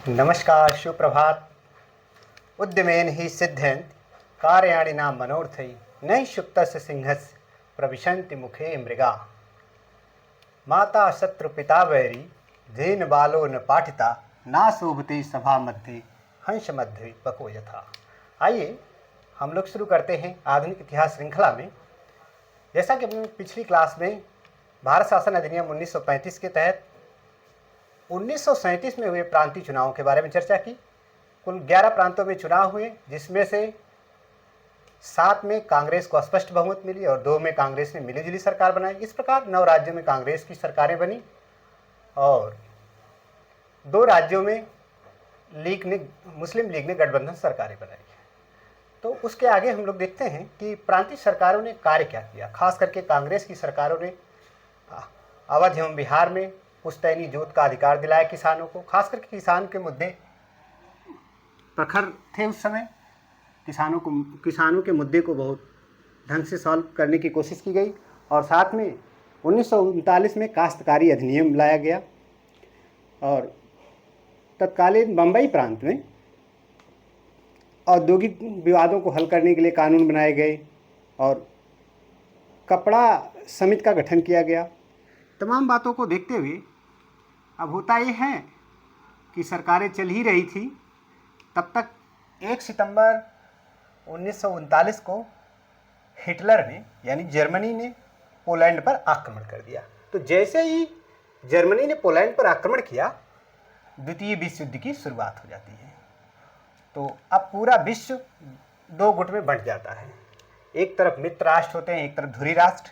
नमस्कार, सुप्रभात। उद्यमेन हि सिद्ध्यन्ति कार्याणिनां मनोर्थैः न हि सुप्तस्य सिंहस्य प्रविशन्ति मुखे मृगा। माता शत्रु पिता वैरी दीन बालो न पाठिता ना शोभते सभा मध्य हंस मध्य पको यथा। आइए हम लोग शुरू करते हैं आधुनिक इतिहास श्रृंखला में। जैसा कि हमने पिछली क्लास में भारत शासन अधिनियम 1935 के तहत 1937 में हुए प्रांतीय चुनावों के बारे में चर्चा की। कुल 11 प्रांतों में चुनाव हुए, जिसमें से 7 में कांग्रेस को स्पष्ट बहुमत मिली और 2 में कांग्रेस ने मिलीजुली सरकार बनाई। इस प्रकार 9 राज्यों में कांग्रेस की सरकारें बनी और 2 राज्यों में मुस्लिम लीग ने गठबंधन सरकारें बनाई। तो उसके आगे हम लोग देखते हैं कि प्रांतीय सरकारों ने कार्य क्या किया। खास करके कांग्रेस की सरकारों ने अवध एवं बिहार में पुश्तैनी जोत का अधिकार दिलाया किसानों को। खास करके किसान के मुद्दे प्रखर थे उस समय। किसानों के मुद्दे को बहुत ढंग से सॉल्व करने की कोशिश की गई और साथ में 1939 में काश्तकारी अधिनियम लाया गया और तत्कालीन बम्बई प्रांत में औद्योगिक विवादों को हल करने के लिए कानून बनाए गए और कपड़ा समिति का गठन किया गया। तमाम बातों को देखते हुए अब होता ये है कि सरकारें चल ही रही थी, तब तक 1 सितंबर 1939 को हिटलर ने यानी जर्मनी ने पोलैंड पर आक्रमण कर दिया। तो जैसे ही जर्मनी ने पोलैंड पर आक्रमण किया, द्वितीय विश्व युद्ध की शुरुआत हो जाती है। तो अब पूरा विश्व 2 गुट में बंट जाता है। एक तरफ मित्र राष्ट्र होते हैं, एक तरफ धुरी राष्ट्र।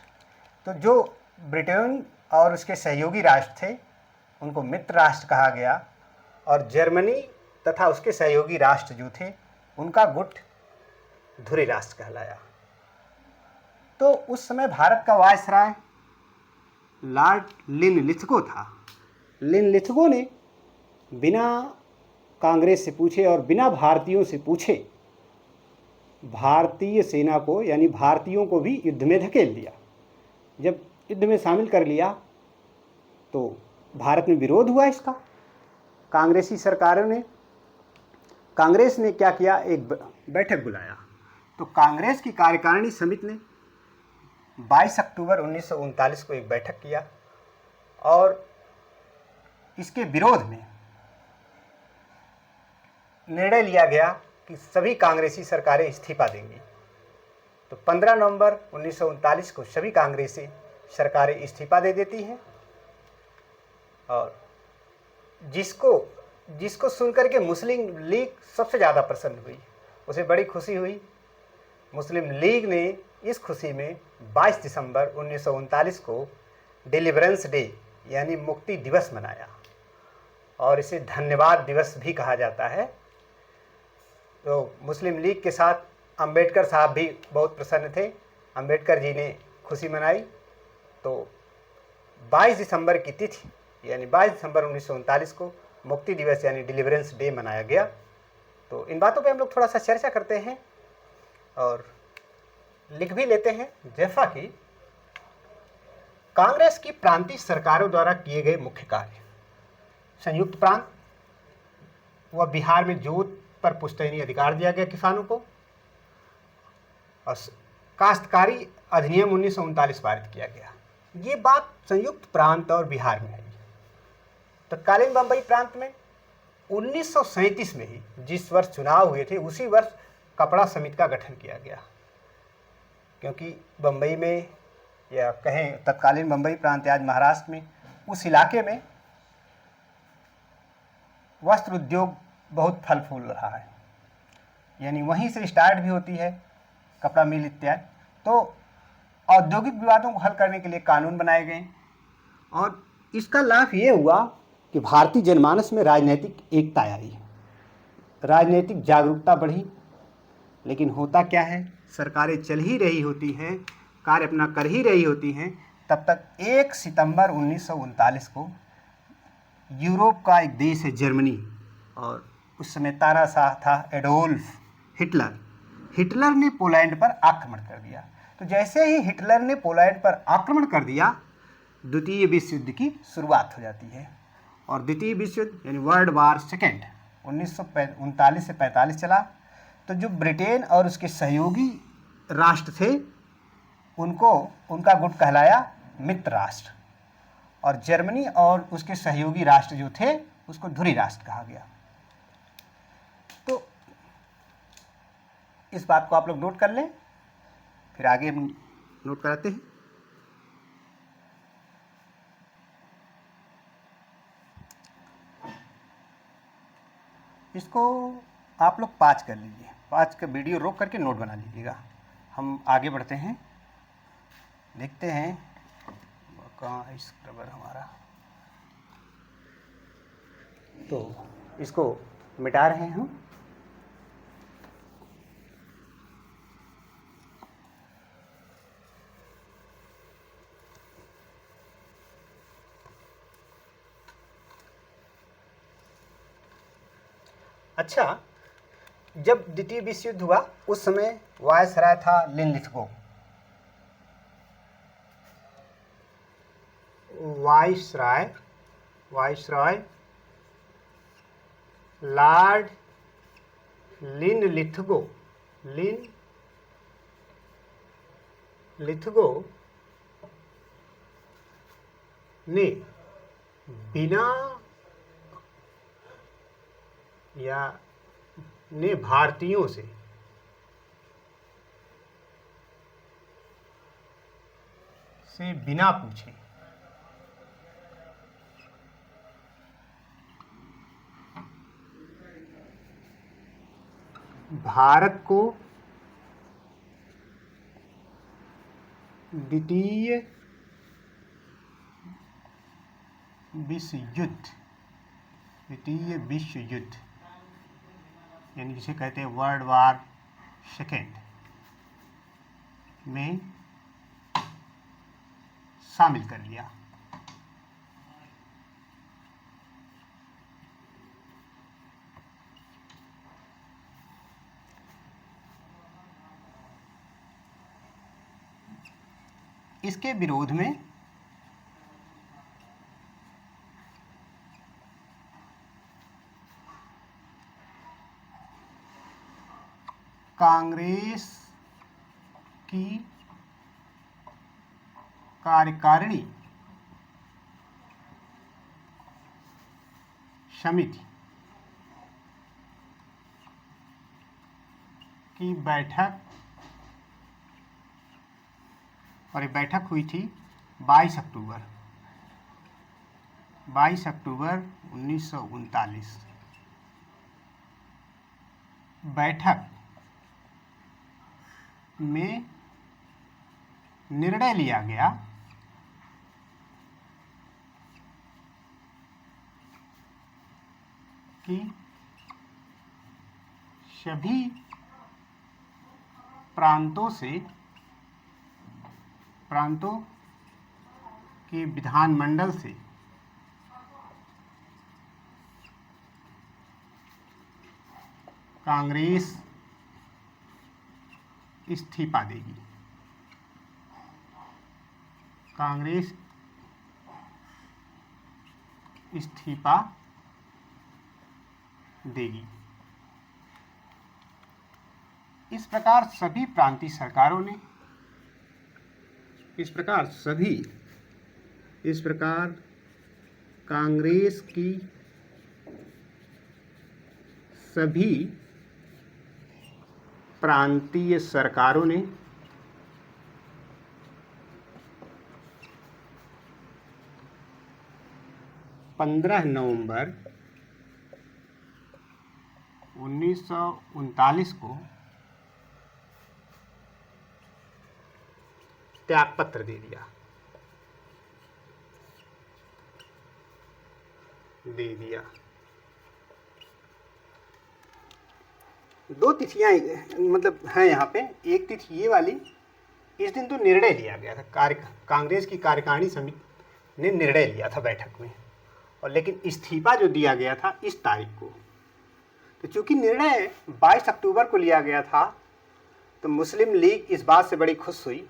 तो जो ब्रिटेन और उसके सहयोगी राष्ट्र थे उनको मित्र राष्ट्र कहा गया और जर्मनी तथा उसके सहयोगी राष्ट्र जो थे उनका गुट धुरी राष्ट्र कहलाया। तो उस समय भारत का वायसराय लॉर्ड लिनलिथगो था। लिनलिथगो ने बिना कांग्रेस से पूछे और बिना भारतीयों से पूछे भारतीय सेना को यानी भारतीयों को भी युद्ध में धकेल दिया। जब युद्ध में शामिल कर लिया तो भारत में विरोध हुआ इसका। कांग्रेस ने क्या किया, एक बैठक बुलाया। तो कांग्रेस की कार्यकारिणी समिति ने 22 अक्टूबर 1939 को एक बैठक किया और इसके विरोध में निर्णय लिया गया कि सभी कांग्रेसी सरकारें इस्तीफा देंगी। तो 15 नवंबर 1939 को सभी कांग्रेसी सरकारें इस्तीफा दे देती हैं और जिसको सुनकर के मुस्लिम लीग सबसे ज़्यादा प्रसन्न हुई, उसे बड़ी खुशी हुई। मुस्लिम लीग ने इस खुशी में 22 दिसंबर 1939 को डिलीवरेंस डे यानी मुक्ति दिवस मनाया और इसे धन्यवाद दिवस भी कहा जाता है। तो मुस्लिम लीग के साथ अंबेडकर साहब भी बहुत प्रसन्न थे। अंबेडकर जी ने खुशी मनाई। तो 22 दिसंबर की तिथि यानी 22 दिसंबर 1939 को मुक्ति दिवस यानी डिलीवरेंस डे मनाया गया। तो इन बातों पे हम लोग थोड़ा सा चर्चा करते हैं और लिख भी लेते हैं। जैसा कि कांग्रेस की प्रांतीय सरकारों द्वारा किए गए मुख्य कार्य, संयुक्त प्रांत व बिहार में जोत पर पुश्तैनी अधिकार दिया गया किसानों को और काश्तकारी अधिनियम 1939 पारित किया गया। ये बात संयुक्त प्रांत और बिहार में है। तत्कालीन बम्बई प्रांत में 1937 में ही जिस वर्ष चुनाव हुए थे उसी वर्ष कपड़ा समिति का गठन किया गया, क्योंकि बम्बई में या कहें तत्कालीन बम्बई प्रांत आज महाराष्ट्र में उस इलाके में वस्त्र उद्योग बहुत फल फूल रहा है, यानी वहीं से स्टार्ट भी होती है कपड़ा मिल इत्यादि। तो औद्योगिक विवादों को हल करने के लिए कानून बनाए गए और इसका लाभ ये हुआ कि भारतीय जनमानस में राजनीतिक एकता आई, राजनीतिक जागरूकता बढ़ी। लेकिन होता क्या है, सरकारें चल ही रही होती हैं, कार्य अपना कर ही रही होती हैं, तब तक 1 सितंबर 1939 को यूरोप का एक देश है जर्मनी और उस समय तानाशाह था एडोल्फ हिटलर ने पोलैंड पर आक्रमण कर दिया। तो जैसे ही हिटलर ने पोलैंड पर आक्रमण कर दिया, द्वितीय विश्व युद्ध की शुरुआत हो जाती है और द्वितीय विश्व युद्ध यानी वर्ल्ड वार सेकेंड 1939 से 45 चला। तो जो ब्रिटेन और उसके सहयोगी राष्ट्र थे उनको उनका गुट कहलाया मित्र राष्ट्र, और जर्मनी और उसके सहयोगी राष्ट्र जो थे उसको धुरी राष्ट्र कहा गया। तो इस बात को आप लोग नोट कर लें, फिर आगे हम नोट कराते हैं। इसको आप लोग पाँच कर लीजिए, पाँच का वीडियो रोक करके नोट बना लीजिएगा। हम आगे बढ़ते हैं, देखते हैं कहाँ स्क्रबर हमारा। तो इसको मिटा रहे हैं हम। अच्छा, जब द्वितीय विश्व युद्ध हुआ उस समय वायसराय था लिनलिथगो। वायसराय लॉर्ड लिनलिथगो ने बिना या ने भारतीयों से बिना पूछे भारत को द्वितीय विश्व युद्ध यानी जिसे कहते हैं वर्ल्ड वार सेकेंड में शामिल कर लिया। इसके विरोध में कांग्रेस की कार्यकारिणी समिति की बैठक, और ये बैठक हुई थी 22 अक्टूबर 1939। बैठक में निर्णय लिया गया कि सभी प्रांतों के विधानमंडल से कांग्रेस इस्तीफा देगी। कांग्रेस इस्तीफा देगी। इस प्रकार सभी प्रांतीय सरकारों ने इस प्रकार कांग्रेस की सभी प्रांतीय सरकारों ने 15 नवंबर 1939 को त्यागपत्र दे दिया। दो तिथियां मतलब हैं यहाँ पे। एक तिथि ये वाली, इस दिन तो निर्णय लिया गया था, कांग्रेस की कार्यकारिणी समिति ने निर्णय लिया था बैठक में, और लेकिन इस्तीफा जो दिया गया था इस तारीख को। तो चूंकि निर्णय 22 अक्टूबर को लिया गया था तो मुस्लिम लीग इस बात से बड़ी खुश हुई।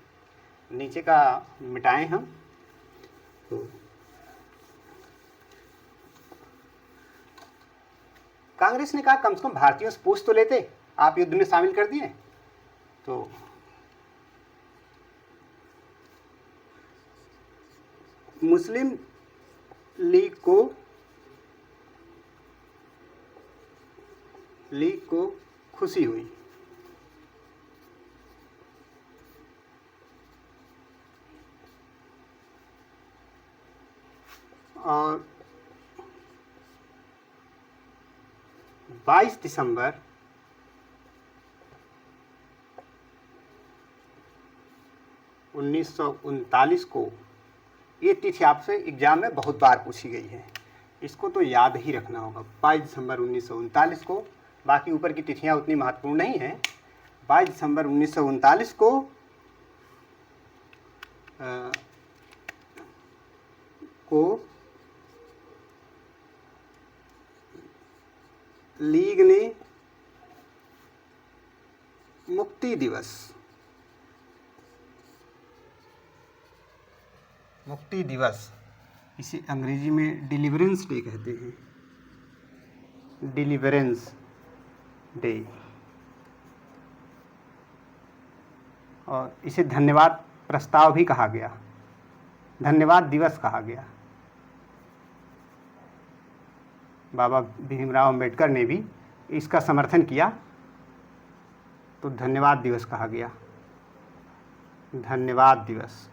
नीचे का मिटाएं हम। तो कांग्रेस ने कहा कम से कम भारतीयों से पूछ तो लेते, आप युद्ध में शामिल कर दिए। तो मुस्लिम लीग को खुशी हुई। और 22 दिसंबर 1939 को, ये तिथि आपसे एग्जाम में बहुत बार पूछी गई है, इसको तो याद ही रखना होगा। 22 दिसंबर 1939 को, बाकी ऊपर की तिथियां उतनी महत्वपूर्ण नहीं हैं। 22 दिसंबर 1939 को लीग ने मुक्ति दिवस, इसे अंग्रेजी में डिलीवरेंस डे कहते हैं, डिलीवरेंस डे, और इसे धन्यवाद प्रस्ताव भी कहा गया, धन्यवाद दिवस कहा गया। बाबा भीमराव अंबेडकर ने भी इसका समर्थन किया, तो धन्यवाद दिवस कहा गया, धन्यवाद दिवस।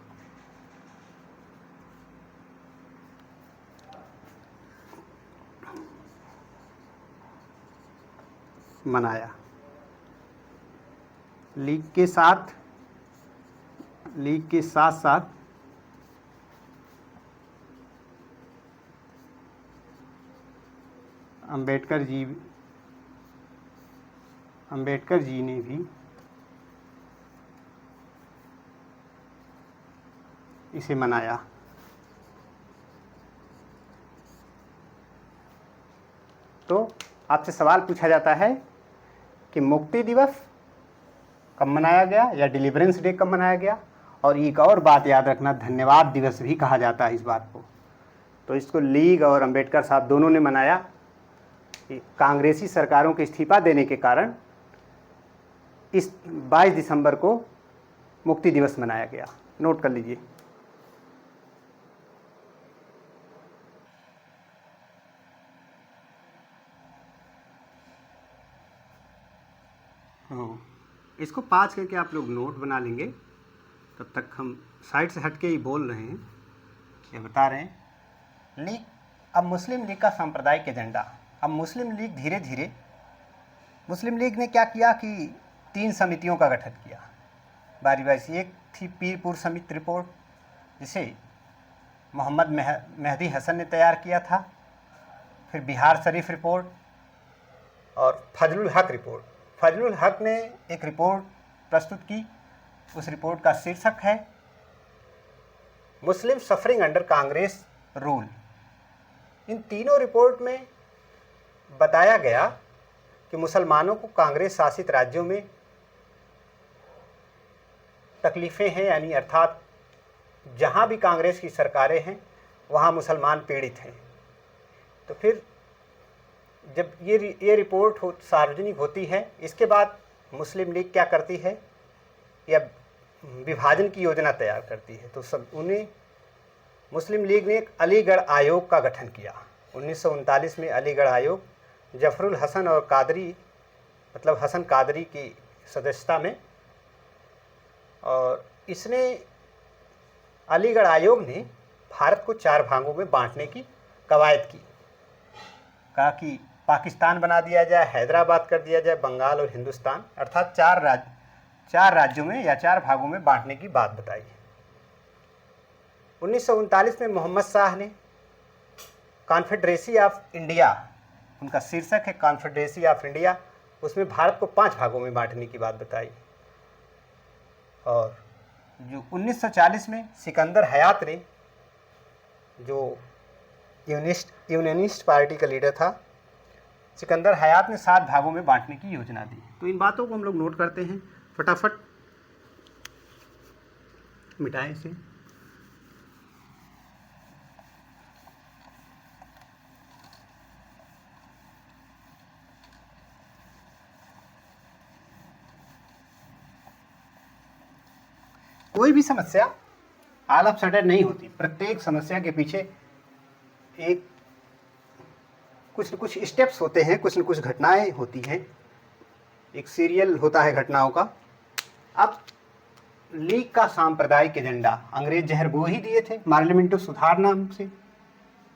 मनाया। लीग के साथ साथ अंबेडकर जी ने भी इसे मनाया। तो आपसे सवाल पूछा जाता है कि मुक्ति दिवस कब मनाया गया या डिलीवरेंस डे कब मनाया गया, और एक और बात याद रखना, धन्यवाद दिवस भी कहा जाता है इस बात को। तो इसको लीग और अंबेडकर साहब दोनों ने मनाया कि कांग्रेसी सरकारों के इस्तीफा देने के कारण इस 22 दिसंबर को मुक्ति दिवस मनाया गया। नोट कर लीजिए। इसको पाँच करके आप लोग नोट बना लेंगे। तब तक हम साइड से हट के ही बोल रहे हैं, ये बता रहे हैं। लीग, अब मुस्लिम लीग का सांप्रदायिक एजेंडा। अब मुस्लिम लीग धीरे धीरे, मुस्लिम लीग ने क्या किया कि 3 समितियों का गठन किया बारी बारी से। एक थी पीरपुर समिति रिपोर्ट, जिसे मोहम्मद मेहदी हसन ने तैयार किया था। फिर बिहार शरीफ रिपोर्ट और फजलुल हक रिपोर्ट। फजलुल हक ने एक रिपोर्ट प्रस्तुत की, उस रिपोर्ट का शीर्षक है मुस्लिम सफरिंग अंडर कांग्रेस रूल। इन तीनों रिपोर्ट में बताया गया कि मुसलमानों को कांग्रेस शासित राज्यों में तकलीफ़ें हैं, यानी अर्थात जहाँ भी कांग्रेस की सरकारें हैं वहाँ मुसलमान पीड़ित हैं। तो फिर जब ये रिपोर्ट सार्वजनिक होती है, इसके बाद मुस्लिम लीग क्या करती है, या विभाजन की योजना तैयार करती है। तो सब उन्हें मुस्लिम लीग ने एक अलीगढ़ आयोग का गठन किया 1939 में। अलीगढ़ आयोग जफरुल हसन और कादरी, मतलब हसन कादरी की सदस्यता में, और इसने, अलीगढ़ आयोग ने भारत को 4 भागों में बांटने की कवायद की। कहा कि पाकिस्तान बना दिया जाए, हैदराबाद कर दिया जाए, बंगाल और हिंदुस्तान, अर्थात 4 राज्यों में या 4 भागों में बांटने की बात बताई। 1939 में मोहम्मद शाह ने कॉन्फेडरेसी ऑफ इंडिया, उनका शीर्षक है कॉन्फेडरेसी ऑफ इंडिया, उसमें भारत को 5 भागों में बांटने की बात बताई। और जो 1940 में सिकंदर हयात ने, जो यूनियनिस्ट पार्टी का लीडर था, सिकंदर हयात ने 7 भागों में बांटने की योजना दी। तो इन बातों को हम लोग नोट करते हैं, फटाफट मिटाएं इसे। कोई भी समस्या ऑल ऑफ सडन नहीं होती। प्रत्येक समस्या के पीछे एक कुछ न कुछ स्टेप्स होते हैं, कुछ न कुछ घटनाएं होती हैं, एक सीरियल होता है घटनाओं का। अब लीग का सांप्रदायिक एजेंडा, अंग्रेज जहर वो ही दिए थे पार्लियामेंटो सुधार नाम से,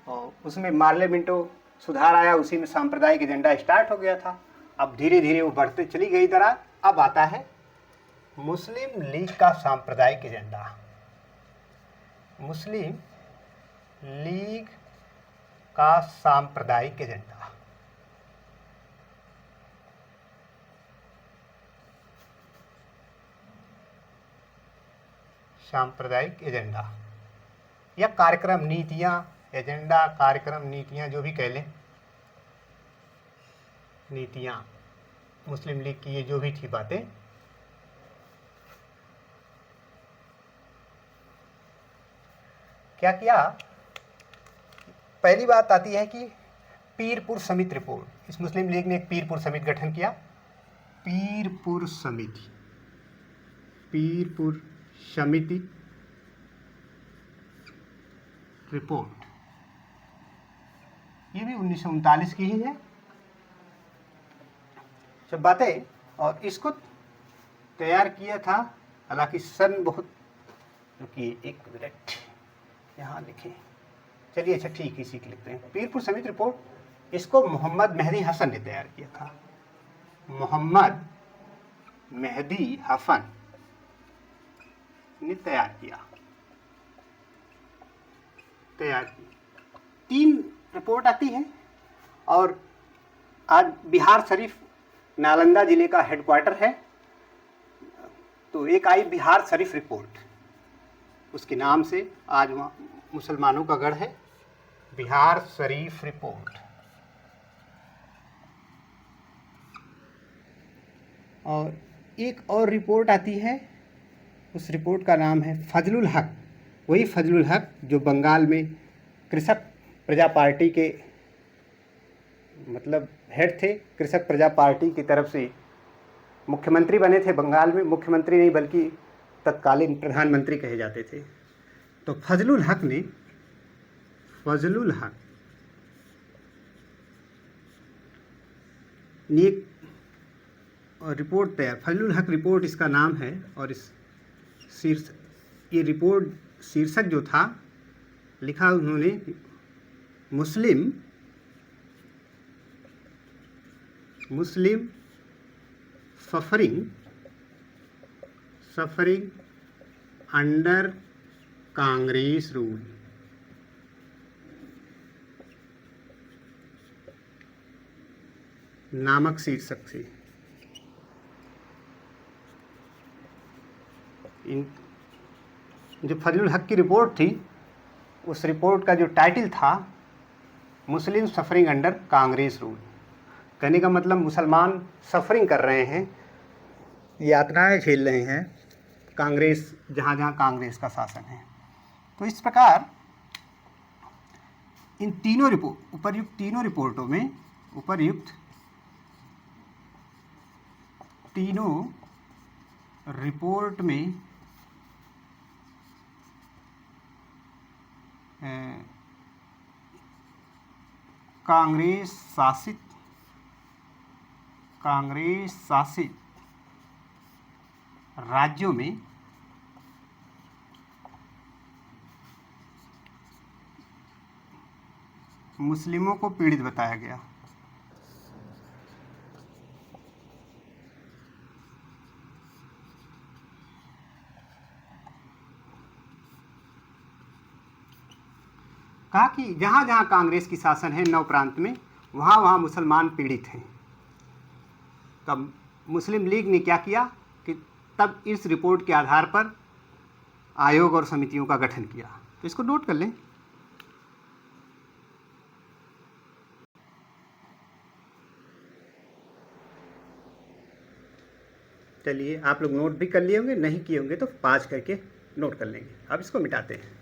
और उसमें पार्लियामेंटो सुधार आया, उसी में सांप्रदायिक एजेंडा स्टार्ट हो गया था। अब धीरे धीरे वो बढ़ते चली गई दरार। अब आता है मुस्लिम लीग का सांप्रदायिक एजेंडा। मुस्लिम लीग का सांप्रदायिक एजेंडा। सांप्रदायिक एजेंडा या कार्यक्रम, नीतियां, एजेंडा, कार्यक्रम, नीतियां, जो भी कह लें, नीतियां मुस्लिम लीग की ये जो भी थी बातें, क्या किया। पहली बात आती है कि पीरपुर समिति रिपोर्ट। इस मुस्लिम लीग ने एक पीरपुर समिति गठन किया। पीरपुर समिति, पीरपुर समिति रिपोर्ट, ये भी 1939 की ही है सब बातें। और इसको तैयार किया था, हालांकि सन बहुत, रुकिए एक मिनट यहाँ लिखें, चलिए अच्छा ठीक है, इसी के लिखते हैं। पीरपुर समिति रिपोर्ट, इसको मोहम्मद मेहदी हसन ने तैयार किया था। मोहम्मद मेहदी हसन ने तैयार की। 3 रिपोर्ट आती है। और आज बिहार शरीफ नालंदा जिले का हेडक्वार्टर है, तो एक आई बिहार शरीफ रिपोर्ट, उसके नाम से आज वहाँ मुसलमानों का गढ़ है, बिहार शरीफ रिपोर्ट। और एक और रिपोर्ट आती है, उस रिपोर्ट का नाम है फजलुल हक। वही फजलुल हक जो बंगाल में कृषक प्रजा पार्टी के मतलब हेड थे, कृषक प्रजा पार्टी की तरफ से मुख्यमंत्री बने थे बंगाल में। मुख्यमंत्री नहीं बल्कि तत्कालीन प्रधानमंत्री कहे जाते थे। तो फजलुल हक ने एक रिपोर्ट तैयार, फजलुल हक रिपोर्ट इसका नाम है। और इस ये रिपोर्ट शीर्षक जो था, लिखा उन्होंने मुस्लिम सफरिंग अंडर कांग्रेस रूल। नामक शीर्षक से जो फजलुल हक की रिपोर्ट थी, उस रिपोर्ट का जो टाइटल था मुस्लिम सफरिंग अंडर कांग्रेस रूल। कहने का मतलब मुसलमान सफरिंग कर रहे हैं, यातनाएं झेल रहे हैं कांग्रेस, जहाँ जहाँ कांग्रेस का शासन है। तो इस प्रकार इन तीनों उपर्युक्त तीनों रिपोर्टों में, उपर्युक्त तीनों रिपोर्ट में कांग्रेस शासित राज्यों में मुस्लिमों को पीड़ित बताया गया। कहा कि जहाँ जहाँ कांग्रेस की शासन है 9 प्रांत में, वहाँ वहाँ मुसलमान पीड़ित हैं। तब मुस्लिम लीग ने क्या किया कि तब इस रिपोर्ट के आधार पर आयोग और समितियों का गठन किया। तो इसको नोट कर लें। चलिए, आप लोग नोट भी कर लिए होंगे, नहीं किए होंगे तो पाज करके नोट कर लेंगे। अब इसको मिटाते हैं।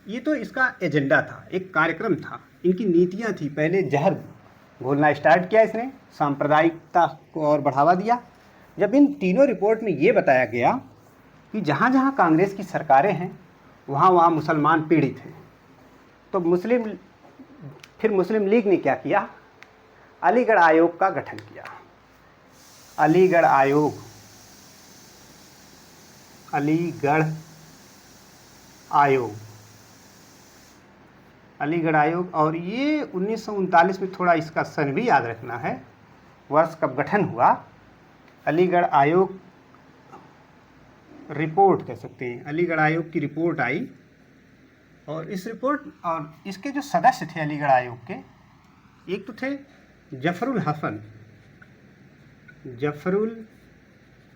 ये तो इसका एजेंडा था, एक कार्यक्रम था, इनकी नीतियां थी। पहले जहर घोलना स्टार्ट किया इसने, सांप्रदायिकता को और बढ़ावा दिया। जब इन तीनों रिपोर्ट में ये बताया गया कि जहाँ जहाँ कांग्रेस की सरकारें हैं वहाँ वहाँ मुसलमान पीड़ित हैं, तो फिर मुस्लिम लीग ने क्या किया, अलीगढ़ आयोग का गठन किया। अलीगढ़ आयोग, अलीगढ़ आयोग, अलीगढ़ आयोग। और ये 1939 में, थोड़ा इसका सन भी याद रखना है, वर्ष कब गठन हुआ। अलीगढ़ आयोग रिपोर्ट कह सकते हैं, अलीगढ़ आयोग की रिपोर्ट आई, और इस रिपोर्ट और इसके जो सदस्य थे अलीगढ़ आयोग के, एक तो थे जफरुल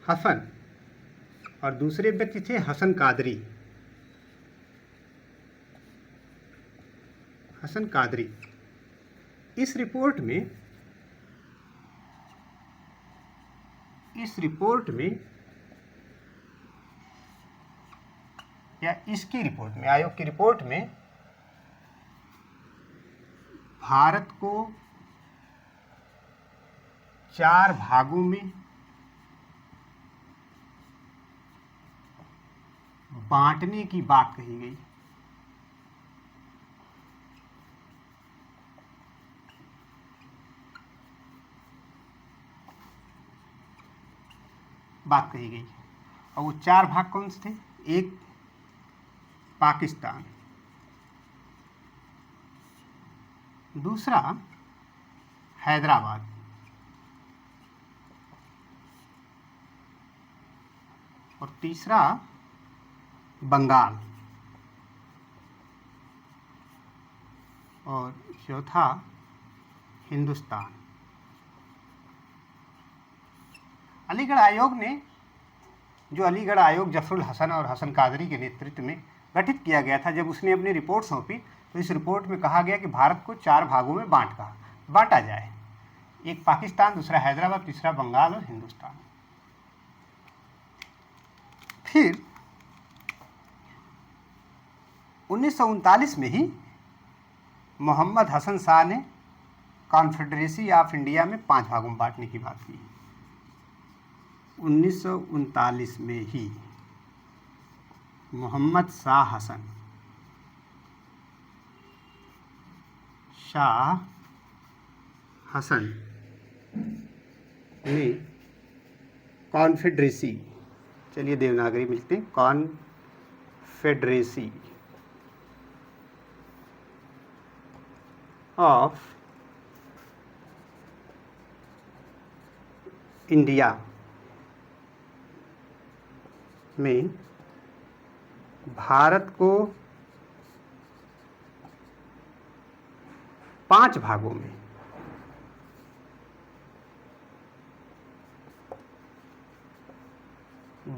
हसन और दूसरे व्यक्ति थे हसन कादरी। इस रिपोर्ट में या इसकी रिपोर्ट में, आयोग की रिपोर्ट में, भारत को 4 भागों में बांटने की बात कही गई। और वो 4 भाग कौन से थे? एक पाकिस्तान, दूसरा हैदराबाद, और तीसरा बंगाल, और चौथा हिंदुस्तान। अलीगढ़ आयोग ने, जो अलीगढ़ आयोग जफरुल हसन और हसन कादरी के नेतृत्व में गठित किया गया था, जब उसने अपनी रिपोर्ट सौंपी तो इस रिपोर्ट में कहा गया कि भारत को 4 भागों में बांटा जाए, एक पाकिस्तान, दूसरा हैदराबाद, तीसरा बंगाल और हिंदुस्तान। फिर 1939 में ही मोहम्मद हसन शाह ने कॉन्फेडरेसी ऑफ इंडिया में 5 भागों में बांटने की बात की। 1939 में ही मोहम्मद शाह हसन ने कॉन्फेडरेसी, चलिए देवनागरी मिलते हैं, कॉन्फेडरेसी ऑफ इंडिया में भारत को 5 भागों में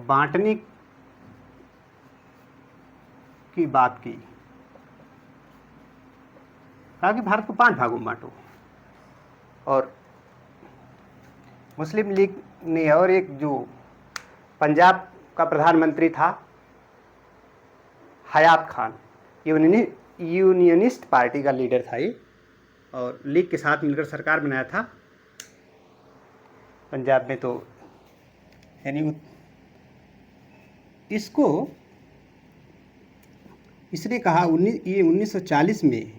बांटने की बात की। कहा कि भारत को 5 भागों में बांटो। और मुस्लिम लीग ने, और एक जो पंजाब का प्रधानमंत्री था हयात खान, यूनियनिस्ट पार्टी का लीडर था ये, और लीग के साथ मिलकर सरकार बनाया था पंजाब में। तो यानी इसने कहा, ये 1940 में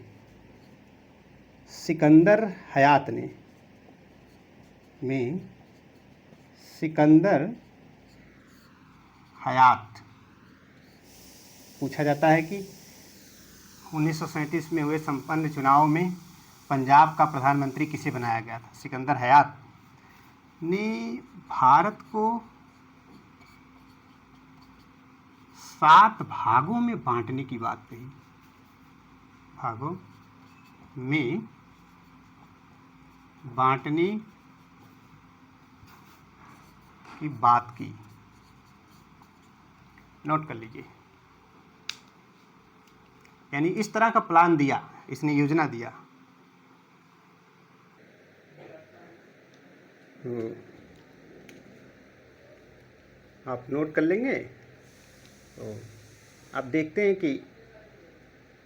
सिकंदर हयात पूछा जाता है कि 1937 में हुए संपन्न चुनाव में पंजाब का प्रधानमंत्री किसे बनाया गया था? सिकंदर हयात ने भारत को 7 भागों में बांटने की बात कही, भागों में बांटने की बात की। नोट कर लीजिए, यानी इस तरह का प्लान दिया, इसने योजना दिया। आप नोट कर लेंगे। तो आप देखते हैं कि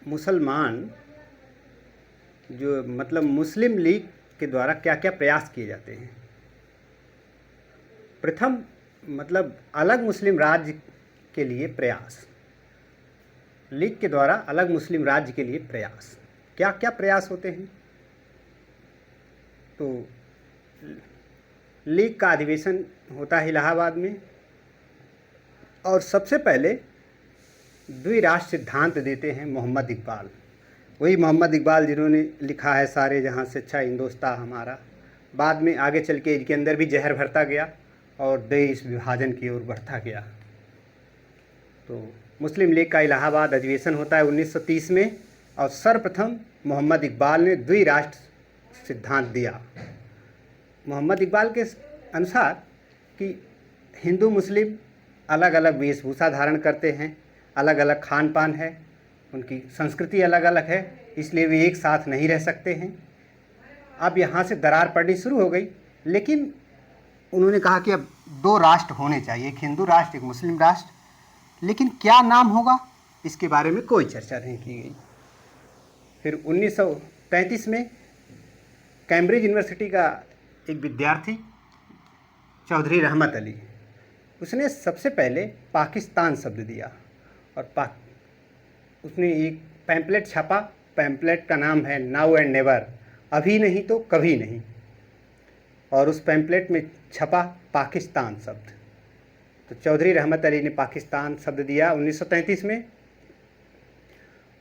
मुसलमान, जो मतलब मुस्लिम लीग के द्वारा क्या क्या प्रयास किए जाते हैं। प्रथम मतलब अलग मुस्लिम राज्य के लिए प्रयास, लीग के द्वारा अलग मुस्लिम राज्य के लिए प्रयास। क्या क्या प्रयास होते हैं? तो लीग का अधिवेशन होता है इलाहाबाद में, और सबसे पहले द्विराष्ट्र सिद्धांत देते हैं मोहम्मद इकबाल। वही मोहम्मद इकबाल जिन्होंने लिखा है सारे जहां से अच्छा हिंदुस्तां हमारा। बाद में आगे चल के इनके अंदर भी जहर भरता गया और देश विभाजन की ओर बढ़ता गया। तो मुस्लिम लीग का इलाहाबाद अधिवेशन होता है 1930 में, और सर्वप्रथम मोहम्मद इकबाल ने द्विराष्ट्र सिद्धांत दिया। मोहम्मद इकबाल के अनुसार कि हिंदू मुस्लिम अलग अलग वेशभूषा धारण करते हैं, अलग अलग खान पान है, उनकी संस्कृति अलग अलग है, इसलिए वे एक साथ नहीं रह सकते हैं। अब यहाँ से दरार पड़नी शुरू हो गई, लेकिन उन्होंने कहा कि अब दो राष्ट्र होने चाहिए, एक हिंदू राष्ट्र, एक मुस्लिम राष्ट्र। लेकिन क्या नाम होगा, इसके बारे में कोई चर्चा नहीं की गई। फिर 1933 में कैम्ब्रिज यूनिवर्सिटी का एक विद्यार्थी चौधरी रहमत अली, उसने सबसे पहले पाकिस्तान शब्द दिया, और उसने एक पैम्पलेट छापा। पैम्पलेट का नाम है नाउ एंड नेवर, अभी नहीं तो कभी नहीं, और उस पैम्पलेट में छपा पाकिस्तान शब्द। तो चौधरी रहमत अली ने पाकिस्तान शब्द दिया 1933 में।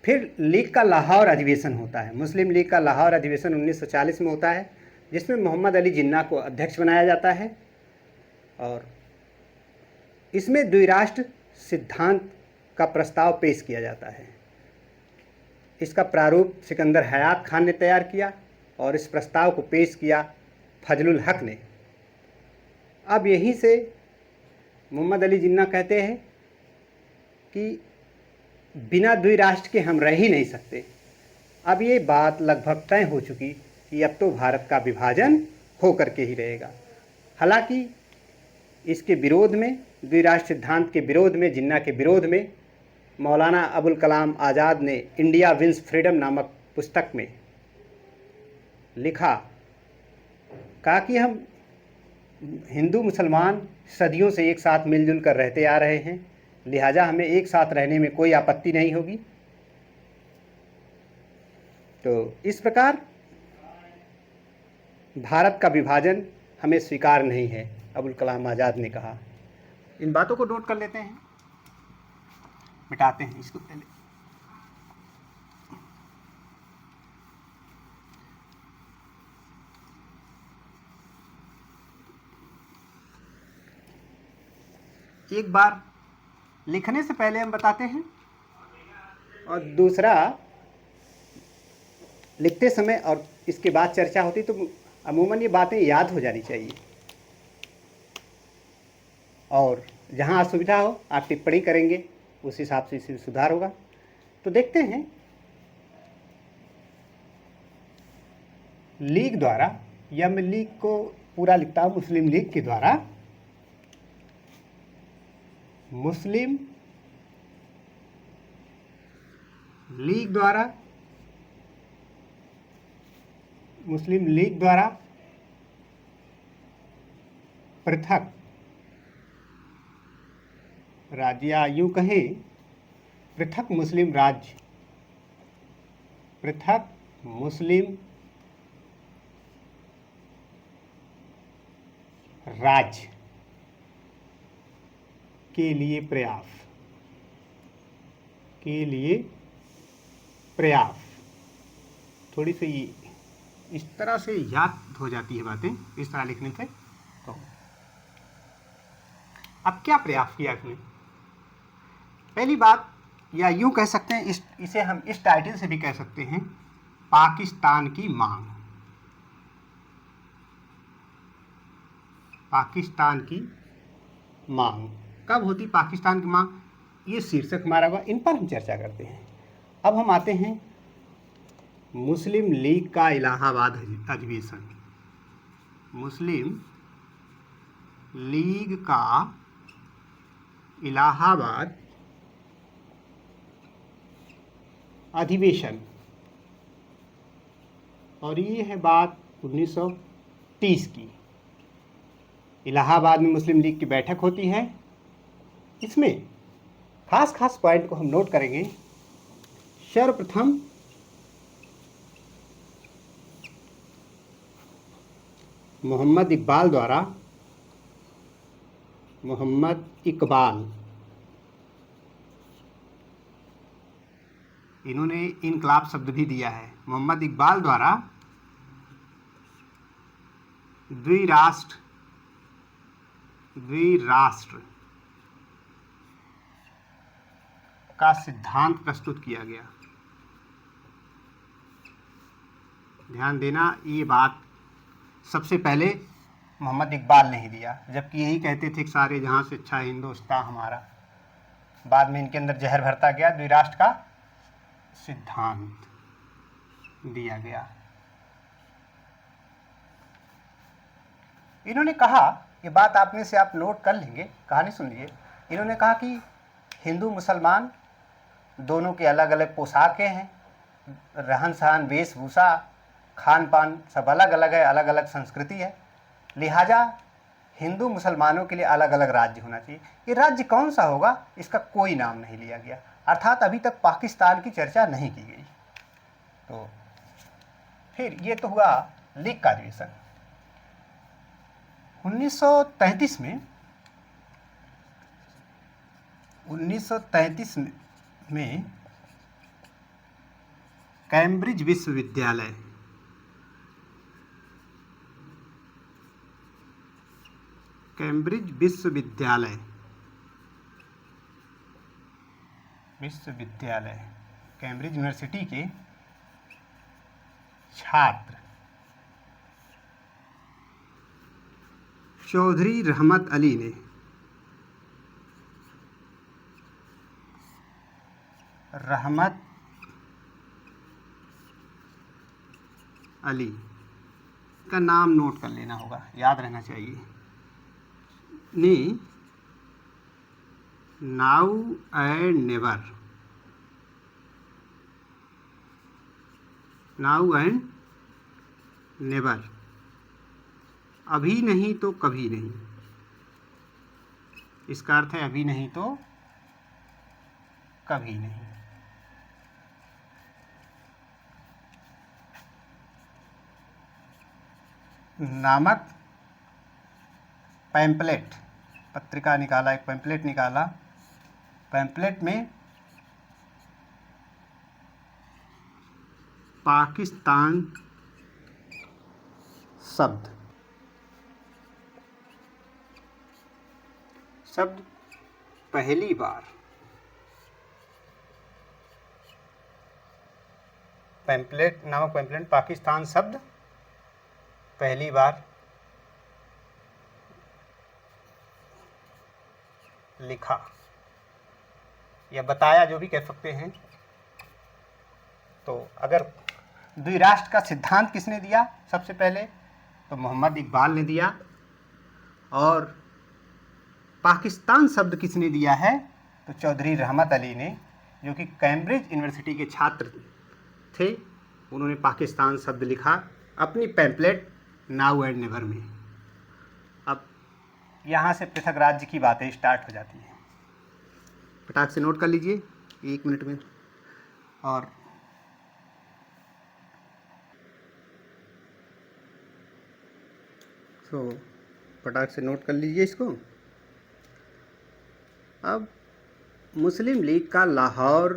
फिर लीग का लाहौर अधिवेशन होता है, मुस्लिम लीग का लाहौर अधिवेशन 1940 में होता है, जिसमें मोहम्मद अली जिन्ना को अध्यक्ष बनाया जाता है, और इसमें द्विराष्ट्र सिद्धांत का प्रस्ताव पेश किया जाता है। इसका प्रारूप सिकंदर हयात खान ने तैयार किया, और इस प्रस्ताव को पेश किया फजलुल हक ने। अब यहीं से मोहम्मद अली जिन्ना कहते हैं कि बिना द्विराष्ट्र के हम रह ही नहीं सकते। अब ये बात लगभग तय हो चुकी कि अब तो भारत का विभाजन हो करके ही रहेगा। हालांकि इसके विरोध में, द्विराष्ट्र सिद्धांत के विरोध में, जिन्ना के विरोध में, मौलाना अबुल कलाम आज़ाद ने इंडिया विंस फ्रीडम नामक पुस्तक में लिखा, कहा कि हम हिंदू मुसलमान सदियों से एक साथ मिलजुल कर रहते आ रहे हैं, लिहाजा हमें एक साथ रहने में कोई आपत्ति नहीं होगी। तो इस प्रकार भारत का विभाजन हमें स्वीकार नहीं है, अबुल कलाम आज़ाद ने कहा। इन बातों को नोट कर लेते हैं, मिटाते हैं इसको पहले। एक बार लिखने से पहले हम बताते हैं, और दूसरा लिखते समय और इसके बाद चर्चा होती तो अमूमन ये बातें याद हो जानी चाहिए, और जहां असुविधा हो आप टिप्पणी करेंगे, उस हिसाब से इसे सुधार होगा। तो देखते हैं, लीग द्वारा, या मैं लीग को पूरा लिखता हूं, मुस्लिम लीग के द्वारा, मुस्लिम लीग द्वारा, मुस्लिम लीग द्वारा पृथक राज्य, या यूं कहें पृथक मुस्लिम राज्य, पृथक मुस्लिम राज्य के लिए प्रयास, के लिए प्रयास। थोड़ी सी इस तरह से याद हो जाती है बातें, इस तरह लिखने से। तो अब क्या प्रयास किया इसने? पहली बात, या यूं कह सकते हैं, इसे हम इस टाइटल से भी कह सकते हैं, पाकिस्तान की मांग। पाकिस्तान की मांग कब होती? पाकिस्तान की मांग, ये शीर्षक हमारा हुआ, इन पर हम चर्चा करते हैं। अब हम आते हैं मुस्लिम लीग का इलाहाबाद अधिवेशन। मुस्लिम लीग का इलाहाबाद अधिवेशन, और ये है बात 1930 की। इलाहाबाद में मुस्लिम लीग की बैठक होती है। इसमें खास खास पॉइंट को हम नोट करेंगे। सर्वप्रथम मोहम्मद इकबाल इन्होंने इनकलाब शब्द भी दिया है। मोहम्मद इकबाल द्वारा द्विराष्ट्र का सिद्धांत प्रस्तुत किया गया। ध्यान देना, ये बात सबसे पहले मोहम्मद इकबाल ने ही दिया, जबकि यही कहते थे कि सारे जहां से अच्छा हिंदुस्तान हमारा। बाद में इनके अंदर जहर भरता गया, द्विराष्ट्र का सिद्धांत दिया गया। इन्होंने कहा, ये बात आप में से आप नोट कर लेंगे, कहानी सुन लीजिए। इन्होंने कहा कि हिंदू मुसलमान दोनों के अलग अलग पोशाकें हैं, रहन सहन, वेशभूषा, खान पान सब अलग अलग है, अलग अलग संस्कृति है। लिहाजा हिंदू मुसलमानों के लिए अलग अलग राज्य होना चाहिए। ये राज्य कौन सा होगा, इसका कोई नाम नहीं लिया गया, अर्थात अभी तक पाकिस्तान की चर्चा नहीं की गई। तो फिर ये तो हुआ लीग का अधिवेशन। 1933 में कैम्ब्रिज विश्वविद्यालय कैम्ब्रिज यूनिवर्सिटी के छात्र चौधरी रहमत अली ने का नाम नोट कर लेना होगा, याद रहना चाहिए। नाउ एंड नेवर, अभी नहीं तो कभी नहीं। इसका अर्थ है अभी नहीं तो कभी नहीं। नामक पैम्पलेट, पत्रिका निकाला, एक पैम्पलेट निकाला। पैम्पलेट में पाकिस्तान शब्द पहली बार नामक पैम्पलेट पाकिस्तान शब्द पहली बार लिखा या बताया, जो भी कह सकते हैं। तो अगर द्विराष्ट्र का सिद्धांत किसने दिया सबसे पहले, तो मोहम्मद इकबाल ने दिया। और पाकिस्तान शब्द किसने दिया है, तो चौधरी रहमत अली ने, जो कि कैम्ब्रिज यूनिवर्सिटी के छात्र थे। उन्होंने पाकिस्तान शब्द लिखा अपनी पैम्पलेट नाउ एंड नेवर में। अब यहाँ से पृथक राज्य की बातें स्टार्ट हो जाती हैं। फटाक से नोट कर लीजिए 1 मिनट में। और तो फटाक से नोट कर लीजिए इसको। अब मुस्लिम लीग का लाहौर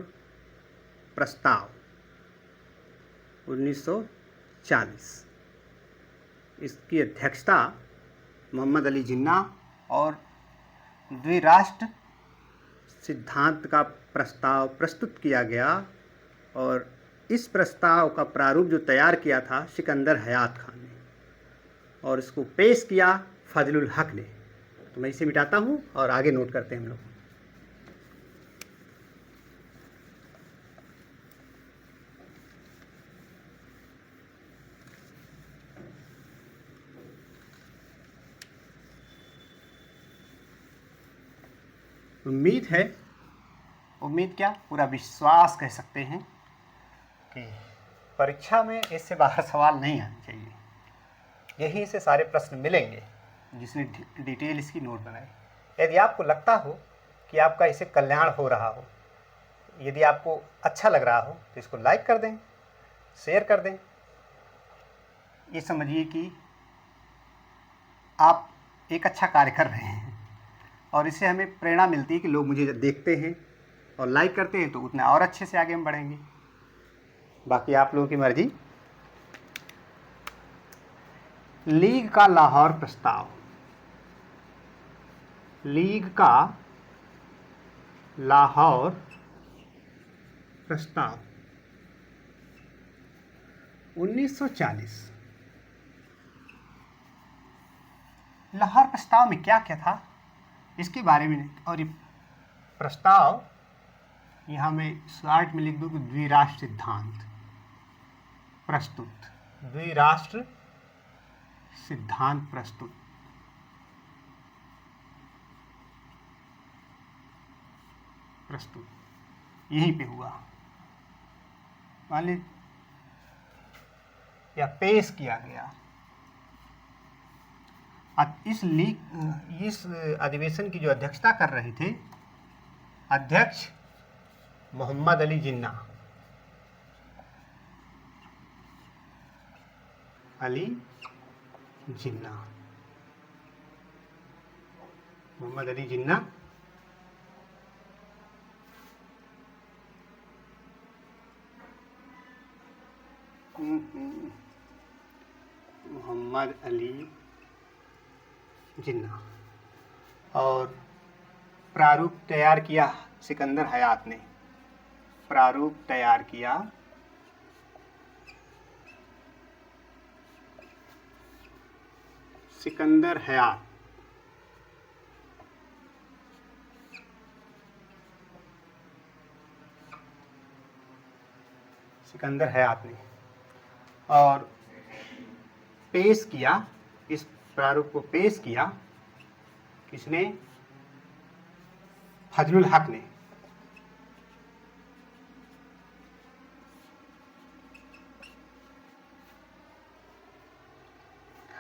प्रस्ताव 1940, इसकी अध्यक्षता मोहम्मद अली जिन्ना, और द्विराष्ट्र सिद्धांत का प्रस्ताव प्रस्तुत किया गया। और इस प्रस्ताव का प्रारूप जो तैयार किया था सिकंदर हयात खान ने, और इसको पेश किया फजलुल हक ने। तो मैं इसे मिटाता हूँ और आगे नोट करते हैं हम लोग। उम्मीद क्या, पूरा विश्वास कह सकते हैं कि परीक्षा में इससे बाहर सवाल नहीं आने चाहिए। यहीं से सारे प्रश्न मिलेंगे। जिसने डिटेल इसकी नोट बनाई। यदि आपको लगता हो कि आपका इससे कल्याण हो रहा हो, यदि आपको अच्छा लग रहा हो, तो इसको लाइक कर दें, शेयर कर दें। ये समझिए कि आप एक अच्छा कार्य कर रहे हैं और इससे हमें प्रेरणा मिलती है कि लोग मुझे देखते हैं और लाइक करते हैं, तो उतना और अच्छे से आगे हम बढ़ेंगे। बाकी आप लोगों की मर्जी। लीग का लाहौर प्रस्ताव। लीग का लाहौर प्रस्ताव 1940। लाहौर प्रस्ताव में क्या क्या था इसके बारे में, और ये प्रस्ताव यहाँ मैं शॉर्ट में लिख दूँ कि द्विराष्ट्र सिद्धांत प्रस्तुत। द्विराष्ट्र सिद्धांत प्रस्तुत। यहीं पे हुआ, मान लीजिए, या पेश किया गया। इस अधिवेशन की जो अध्यक्षता कर रहे थे अध्यक्ष मोहम्मद अली जिन्ना। मोहम्मद अली जिन्ना मोहम्मद अली जिन्ना। और प्रारूप तैयार किया सिकंदर हयात ने। प्रारूप तैयार किया सिकंदर हयात। सिकंदर हयात ने। और पेश किया, इस प्रारूप को पेश किया किसने? फजलुल हक ने।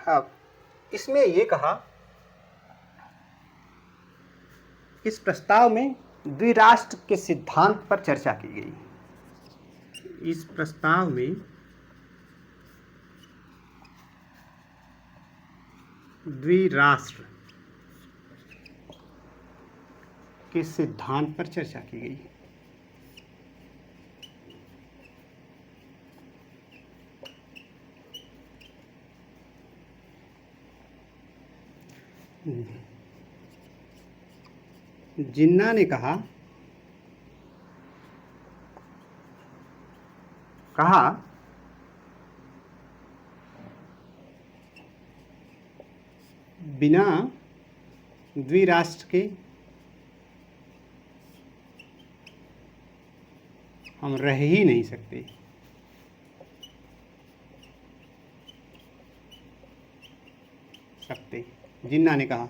अब इसमें ये कहा, इस प्रस्ताव में द्विराष्ट्र के सिद्धांत पर चर्चा की गई। इस प्रस्ताव में द्विराष्ट्र के सिद्धांत पर चर्चा की गई। जिन्ना ने कहा बिना द्विराष्ट्र के हम रह ही नहीं सकते। जिन्ना ने कहा।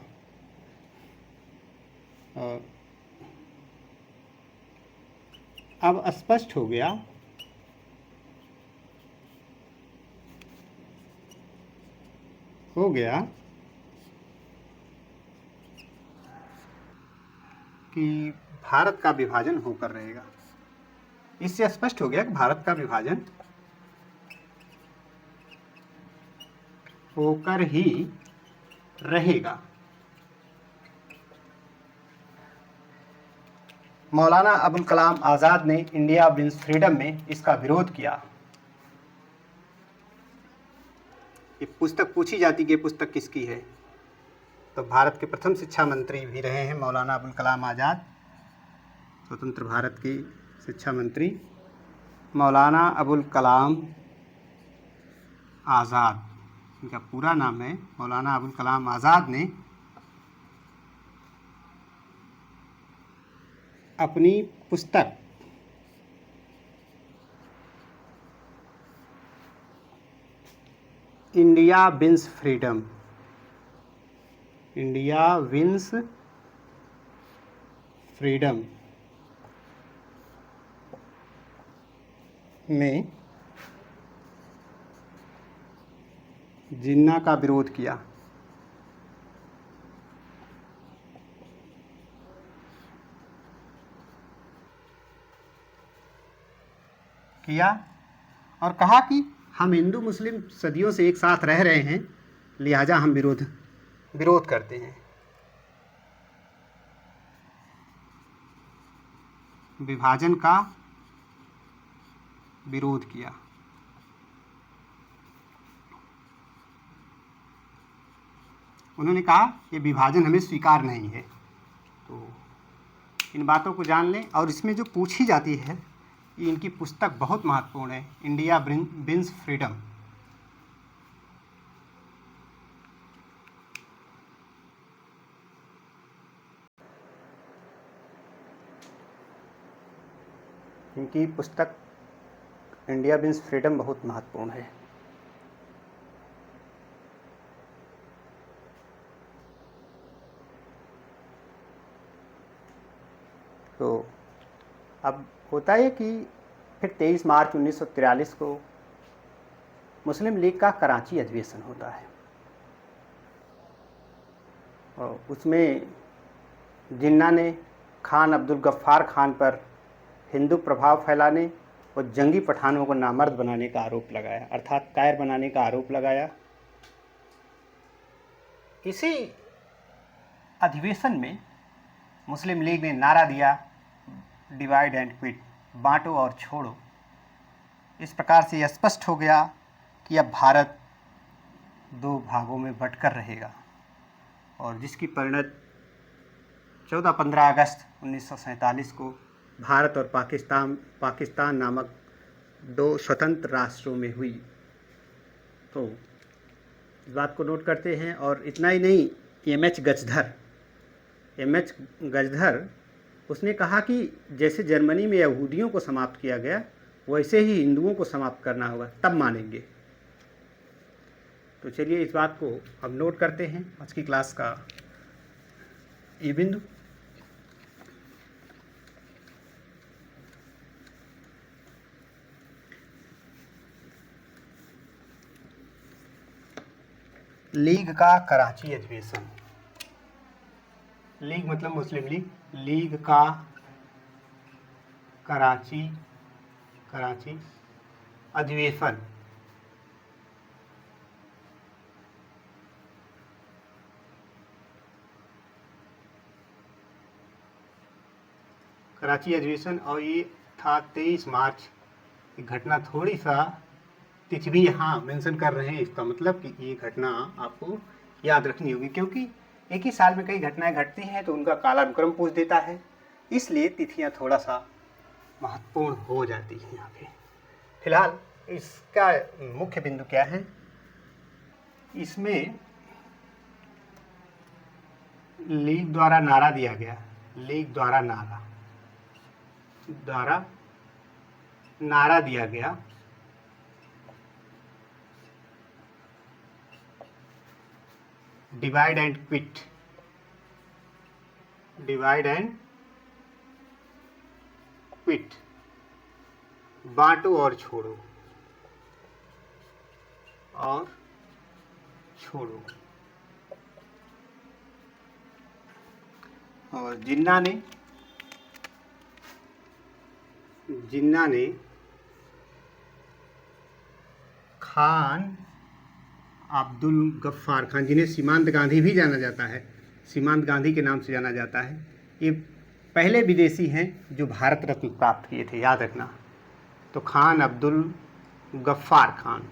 और अब स्पष्ट हो गया कि भारत का विभाजन होकर रहेगा। इससे स्पष्ट हो गया कि भारत का विभाजन होकर ही रहेगा। मौलाना अबुल कलाम आज़ाद ने इंडिया विंस फ्रीडम में इसका विरोध किया। ये पुस्तक पूछी जाती कि पुस्तक किसकी है, तो भारत के प्रथम शिक्षा मंत्री भी रहे हैं मौलाना अबुल कलाम आज़ाद। स्वतंत्र भारत के शिक्षा मंत्री मौलाना अबुल कलाम आज़ाद, इनका पूरा नाम है मौलाना अबुल कलाम आज़ाद, ने अपनी पुस्तक इंडिया विंस फ्रीडम में जिन्ना का विरोध किया। किया और कहा कि हम हिंदू मुस्लिम सदियों से एक साथ रह रहे हैं, लिहाजा हम विरोध करते हैं। विभाजन का विरोध किया। उन्होंने कहा कि विभाजन हमें स्वीकार नहीं है। तो इन बातों को जान लें। और इसमें जो पूछी जाती है कि इनकी पुस्तक बहुत महत्वपूर्ण है, इंडिया विंस फ्रीडम। इनकी पुस्तक इंडिया विंस फ्रीडम बहुत महत्वपूर्ण है। तो अब होता है कि फिर 23 मार्च 1943 को मुस्लिम लीग का कराची अधिवेशन होता है और उसमें जिन्ना ने खान अब्दुल गफ्फार खान पर हिंदू प्रभाव फैलाने और जंगी पठानों को नामर्द बनाने का आरोप लगाया, अर्थात कायर बनाने का आरोप लगाया। इसी अधिवेशन में मुस्लिम लीग ने नारा दिया, डिवाइड एंड क्विट, बांटो और छोड़ो। इस प्रकार से यह स्पष्ट हो गया कि अब भारत दो भागों में बंटकर रहेगा और जिसकी परिणत 14-15 अगस्त 1947 को भारत और पाकिस्तान नामक दो स्वतंत्र राष्ट्रों में हुई। तो इस बात को नोट करते हैं। और इतना ही नहीं, एम एच गजधर उसने कहा कि जैसे जर्मनी में यहूदियों को समाप्त किया गया, वैसे ही हिंदुओं को समाप्त करना होगा, तब मानेंगे। तो चलिए इस बात को हम नोट करते हैं। आज की क्लास का ये बिंदु। लीग का कराची अधिवेशन। लीग मतलब मुस्लिम लीग। लीग का कराची अधिवेशन। कराची अधिवेशन और ये था 23 मार्च। ये घटना थोड़ी सा तिथि भी यहाँ मेंशन कर रहे हैं, इसका मतलब कि ये घटना आपको याद रखनी होगी, क्योंकि एक ही साल में कई घटनाएं घटती हैं तो उनका कालानुक्रम पूछ देता है, इसलिए तिथियां थोड़ा सा महत्वपूर्ण हो जाती हैं यहाँ पे। फिलहाल इसका मुख्य बिंदु क्या है, इसमें लीग द्वारा नारा दिया गया, लीग द्वारा नारा दिया गया, डिवाइड एंड क्विट, बांटो और छोड़ो, और जिन्ना ने खान अब्दुल गफ्फार खान, जिन्हें सीमांत गांधी भी जाना जाता है, सीमांत गांधी के नाम से जाना जाता है, ये पहले विदेशी हैं जो भारत रत्न प्राप्त किए थे, याद रखना। तो खान अब्दुल गफ्फार खान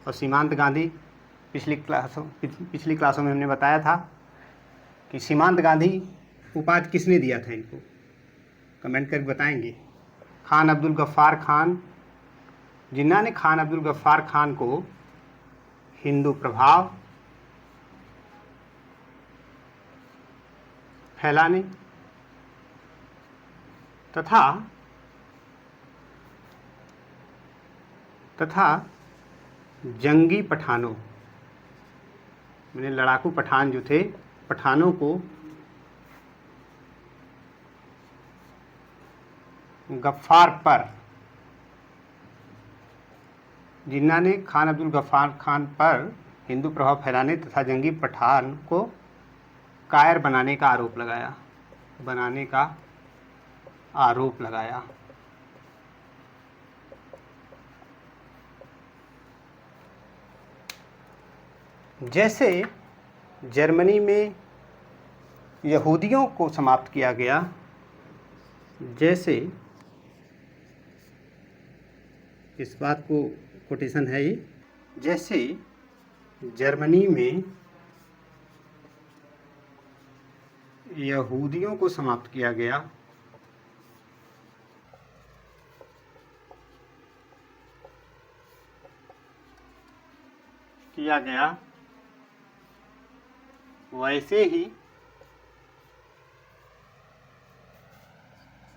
और सीमांत गांधी, पिछली क्लासों में हमने बताया था कि सीमांत गांधी उपाधि किसने दिया था इनको, कमेंट करके बताएंगे। खान अब्दुल गफ्फार खान, जिन्ना ने खान अब्दुल गफ्फार खान को हिंदू प्रभाव फैलाने तथा जंगी पठानों, मैंने लड़ाकू पठान जो थे, पठानों को गफ्फार पर, जिन्ना ने खान अब्दुल गफ्फार खान पर हिंदू प्रभाव फैलाने तथा जंगी पठान को कायर बनाने का आरोप लगाया, जैसे जर्मनी में यहूदियों को समाप्त किया गया, जैसे इस बात को कोटेशन है ये, जैसे जर्मनी में यहूदियों को समाप्त किया गया, वैसे ही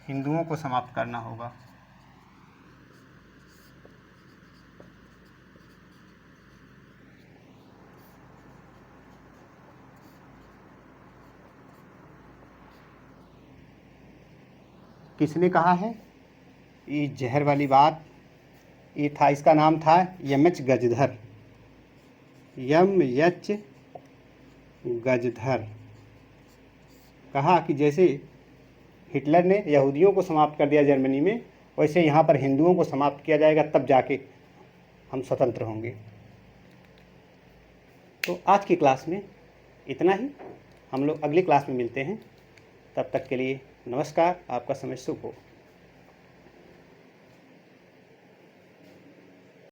हिंदुओं को समाप्त करना होगा। किसने कहा है ये जहर वाली बात? ये था, इसका नाम था यमच गजधर, यम यच गजधर। कहा कि जैसे हिटलर ने यहूदियों को समाप्त कर दिया जर्मनी में, वैसे यहाँ पर हिंदुओं को समाप्त किया जाएगा, तब जाके हम स्वतंत्र होंगे। तो आज की क्लास में इतना ही। हम लोग अगली क्लास में मिलते हैं। तब तक के लिए नमस्कार। आपका समय शुभ हो।